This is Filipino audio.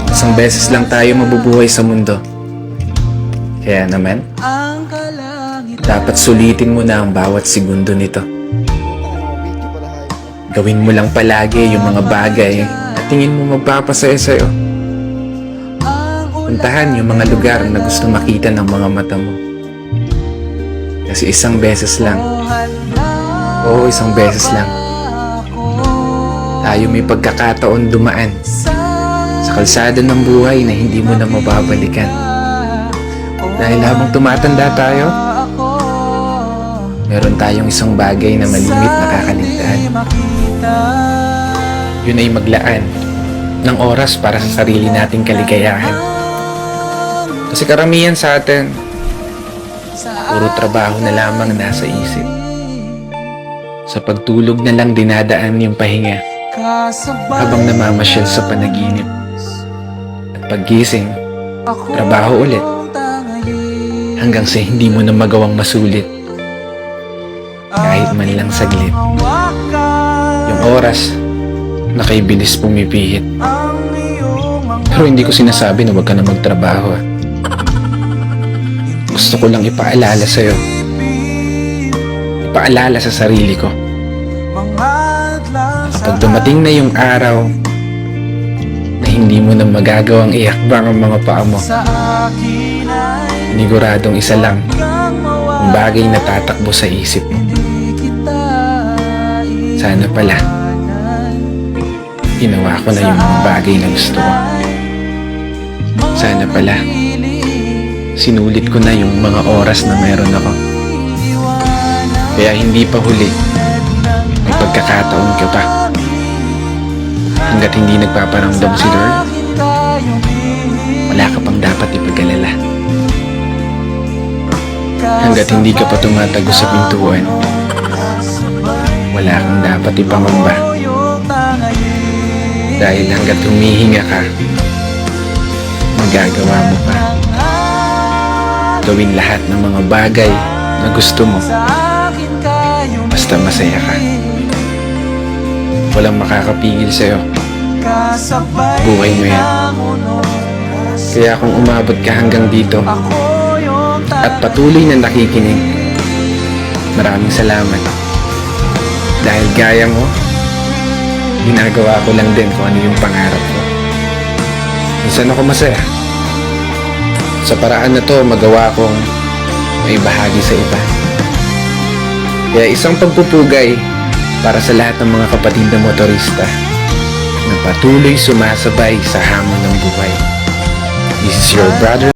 Isang beses lang tayo mabubuhay sa mundo. Kaya naman, dapat sulitin mo na ang bawat segundo nito. Gawin mo lang palagi yung mga bagay na tingin mo magpapasaya sa'yo. Puntahan yung mga lugar na gusto makita ng mga mata mo. Kasi isang beses lang, oo, isang beses lang, tayo may pagkakataon dumaan sa kalsada ng buhay na hindi mo na mababalikan. Dahil habang tumatanda tayo, meron tayong isang bagay na malimit na kakaligtaan. Yun ay maglaan ng oras para sa sarili nating kaligayahan. Kasi karamihan sa atin, puro trabaho na lamang nasa isip. Sa pagtulog na lang dinadaan yung pahinga habang namamasyal sa panaginip. At paggising, trabaho ulit hanggang sa hindi mo na magawang masulit kahit man lang saglit. Yung oras na kay bilis pumipihit. Pero hindi ko sinasabi na huwag ka na magtrabaho. Gusto ko lang ipaalala sa'yo, ipaalala sa sarili ko, kapag dumating na yung araw na hindi mo na magagawang iakbang ang mga paa mo, siniguradong isa lang ang bagay na tatakbo sa isip mo. Sana pala ginawa ko na yung mga bagay na gusto ko. Sana pala sinulit ko na yung mga oras na meron ako. Kaya hindi pa huli, may pagkakataon ka pa. Hanggat hindi nagpaparamdam si Lord, wala ka pang dapat ipag-alala. Hanggat hindi ka pa tumatago sa pintuan, wala kang dapat ipangamba. Dahil hanggat humihinga ka, magagawa mo pa. Gawin lahat ng mga bagay na gusto mo, basta masaya ka. Walang makakapigil sa'yo. Buhay mo yan. Kaya kung umabot ka hanggang dito at patuloy na nakikinig, maraming salamat. Dahil gaya mo, ginagawa ko lang din kung ano yung pangarap ko. Minsan ako masaya. Sa paraan na to, magawa kong may bahagi sa iba. Kaya isang pagpupugay para sa lahat ng mga kapatid na motorista na patuloy sumasabay sa hamon ng buhay. This is your brother